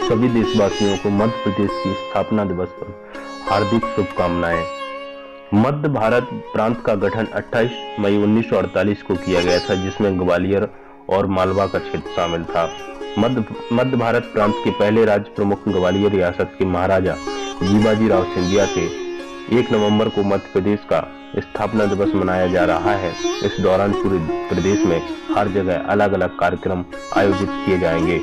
सभी देशवासियों को मध्य प्रदेश की स्थापना दिवस पर हार्दिक शुभकामनाएं। मध्य भारत प्रांत का गठन 28 मई 1948 को किया गया था, जिसमें ग्वालियर और मालवा का क्षेत्र शामिल था। मध्य भारत प्रांत के पहले राज्य प्रमुख ग्वालियर रियासत के महाराजा जीवाजी राव सिंधिया के 1 नवंबर को मध्य प्रदेश का स्थापना दिवस मनाया जा रहा है। इस दौरान पूरे प्रदेश में हर जगह अलग अलग कार्यक्रम आयोजित किए जाएंगे।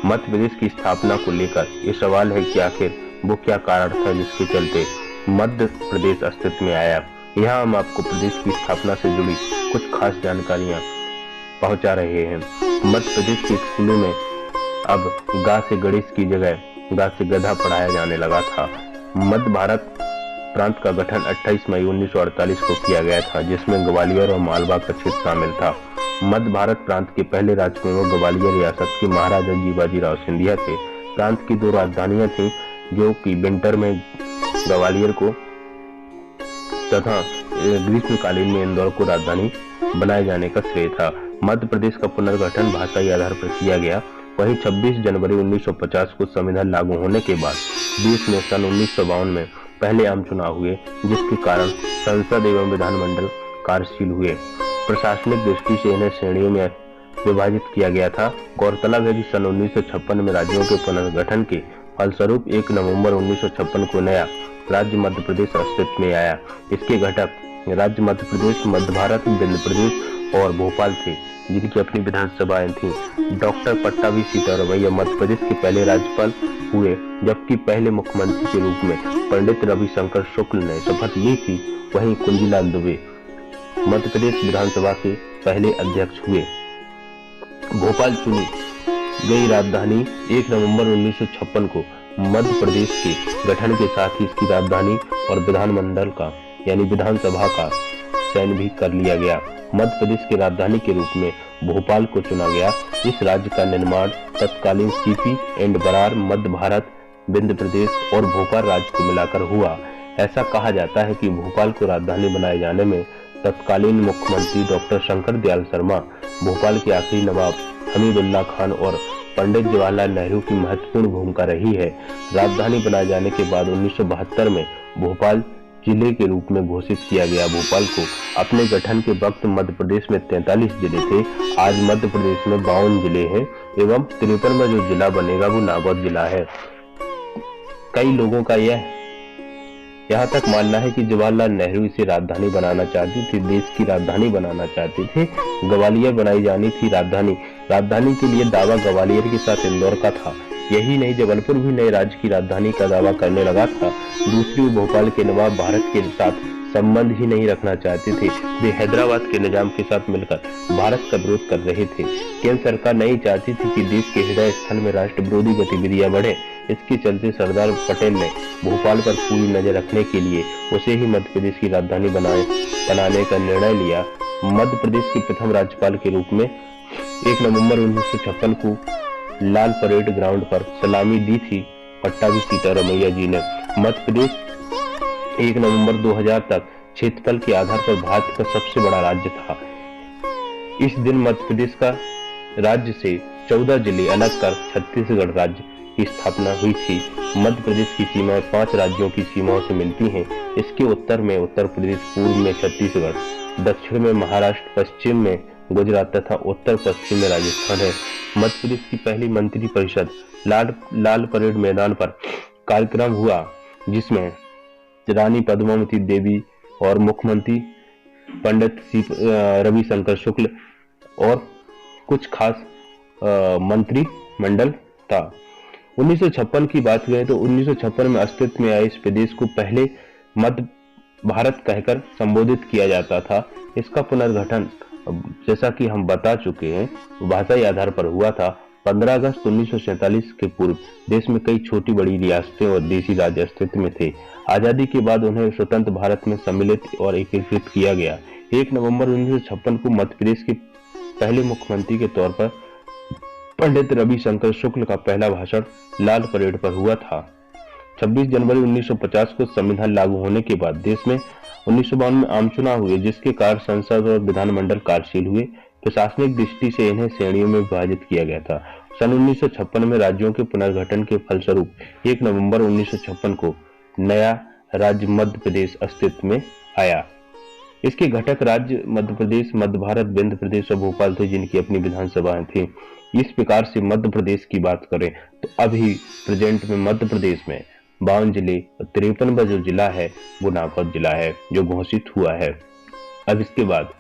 मध्य प्रदेश की स्थापना को लेकर ये सवाल है कि आखिर वो क्या कारण था जिसके चलते मध्य प्रदेश अस्तित्व में आया। यहाँ हम आपको प्रदेश की स्थापना से जुड़ी कुछ खास जानकारियां पहुंचा रहे हैं। मध्य प्रदेश के स्कूलों में अब गा से गणेश की जगह गा से गधा पढ़ाया जाने लगा था। मध्य भारत प्रांत का गठन 28 मई 1948 को किया गया था, जिसमें ग्वालियर और मालवा का क्षेत्र शामिल था। मध्य भारत प्रांत के पहले राज्य प्रमुख ग्वालियर रियासत के महाराजा जीवाजी राव सिंधिया थे। प्रांत की 2 राजधानियां थीं, जो कि विंटर में ग्वालियर को तथा ग्रीष्मकालीन में इंदौर को राजधानी बनाए जाने का श्रेय था। मध्य प्रदेश का पुनर्गठन भाषाई आधार पर किया गया। वहीं 26 जनवरी 1950 को संविधान लागू होने के बाद देश में सन 1952 में पहले आम चुनाव हुए, जिसके कारण संसद एवं विधानमंडल कार्यशील हुए। प्रशासनिक दृष्टि से इन्हें श्रेणियों में विभाजित किया गया था। गौरतलब है कि सन 1956 में राज्यों के पुनर्गठन के फलस्वरूप 1 नवंबर 1956 को नया राज्य मध्य प्रदेश अस्तित्व में आया। इसके घटक राज्य मध्य प्रदेश, मध्य भारत, विंध्य प्रदेश और भोपाल थे, जिनकी अपनी विधानसभाएं थीं। डॉक्टर पट्टाभी सीतारमैया मध्य प्रदेश के पहले राज्यपाल हुए, जबकि पहले मुख्यमंत्री के रूप में पंडित रविशंकर शुक्ल ने शपथ ली थी। वहीं कुंजीलाल दुबे मध्य प्रदेश विधानसभा के पहले अध्यक्ष हुए। भोपाल चुनी गई राजधानी 1 नवंबर 1956 को मध्य प्रदेश के गठन के साथ ही इसकी राजधानी और विधानमंडल का यानी विधानसभा का चयन भी कर लिया गया। मध्य प्रदेश की राजधानी के रूप में भोपाल को चुना गया। इस राज्य का निर्माण तत्कालीन सीपी एंड बरार, मध्य भारत, विंध्य प्रदेश और भोपाल राज्य को मिलाकर हुआ। ऐसा कहा जाता है कि भोपाल को राजधानी बनाए जाने में तत्कालीन मुख्यमंत्री डॉक्टर शंकर दयाल शर्मा, भोपाल के आखिरी नवाब हमीदुल्लाह खान और पंडित जवाहरलाल नेहरू की महत्वपूर्ण भूमिका रही है। राजधानी बनाए जाने के बाद 1972 में भोपाल जिले के रूप में घोषित किया गया। भोपाल को अपने गठन के वक्त मध्य प्रदेश में 43 जिले थे। आज मध्य प्रदेश में 52 जिले हैं एवं 53 में जो जिला बनेगा वो नागौर जिला है। कई लोगों का यहाँ तक मानना है कि जवाहरलाल नेहरू इसे राजधानी बनाना चाहते थे, देश की राजधानी बनाना चाहते थे। ग्वालियर बनाई जानी थी राजधानी के लिए दावा ग्वालियर के साथ इंदौर का था। यही नहीं, जबलपुर भी नए राज्य की राजधानी का दावा करने लगा था। दूसरी ओर भोपाल के नवाब भारत के साथ संबंध ही नहीं रखना चाहते थे। वे हैदराबाद के निजाम के साथ मिलकर भारत का विरोध कर रहे थे। केंद्र सरकार नहीं चाहती थी कि देश के हृदय स्थल में राष्ट्र विरोधी गतिविधियां बढ़े। इसके चलते सरदार पटेल ने भोपाल पर पूरी नजर रखने के लिए उसे ही मध्य प्रदेश की राजधानी बनाने का निर्णय लिया। मध्य प्रदेश के प्रथम राज्यपाल के रूप में 1 नवंबर 1956 को लाल परेड ग्राउंड पर सलामी दी थी पट्टाभी सीतारमैया जी ने। मध्य प्रदेश 1 नवंबर 2000 तक क्षेत्रफल के आधार पर भारत का सबसे बड़ा राज्य था। इस दिन मध्य प्रदेश का राज्य से 14 जिले अलग कर छत्तीसगढ़ राज्य की स्थापना हुई थी। मध्य प्रदेश की सीमाएं 5 राज्यों की सीमाओं से मिलती हैं। इसके उत्तर में उत्तर प्रदेश, पूर्व में छत्तीसगढ़, दक्षिण में महाराष्ट्र, पश्चिम में गुजरात तथा उत्तर पश्चिम में राजस्थान है। मध्य प्रदेश की पहली मंत्री परिषद लाल परेड मैदान पर कार्यक्रम हुआ, जिसमें रानी पद्मावती देवी और मुख्यमंत्री पंडित रविशंकर शुक्ल और कुछ खास मंत्री मंडल था। 1956 की बात करें तो 1956 में अस्तित्व में आए इस प्रदेश को पहले मध्य भारत कहकर संबोधित किया जाता था। इसका पुनर्गठन जैसा कि हम बता चुके हैं भाषाई आधार पर हुआ था। 15 अगस्त 1947 के पूर्व देश में कई छोटी बड़ी रियासतें और देशी राज्य अस्तित्व में थे। आजादी के बाद उन्हें स्वतंत्र भारत में सम्मिलित और एकीकृत किया गया। 1 नवंबर 1956 को मध्य प्रदेश के पहले मुख्यमंत्री के तौर पर पंडित रविशंकर शुक्ल का पहला भाषण लाल परेड पर हुआ था। 26 जनवरी 1950 को संविधान लागू होने के बाद देश में 1952 में आम चुनाव हुए, जिसके कारण संसद और विधानमंडल कार्यशील हुए। प्रशासनिक दृष्टि से इन्हें श्रेणियों में विभाजित किया गया था। सन 1956 में राज्यों के पुनर्गठन के फलस्वरूप 1 नवंबर 1956 को नया राज्य मध्य प्रदेश अस्तित्व में आया। इसके घटक राज्य मध्य प्रदेश, मध्य भारत, विंध्य प्रदेश और भोपाल थे, जिनकी अपनी विधानसभाएं थी। इस प्रकार से मध्य प्रदेश की बात करें तो अभी प्रेजेंट में मध्य प्रदेश में 52 जिले और 53वां जो जिला है वो नागौर जिला है, जो घोषित हुआ है। अब इसके बाद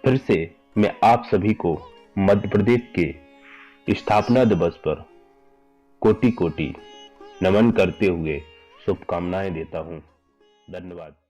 फिर से मैं आप सभी को मध्य प्रदेश के स्थापना दिवस पर कोटि कोटि नमन करते हुए शुभकामनाएं देता हूं। धन्यवाद।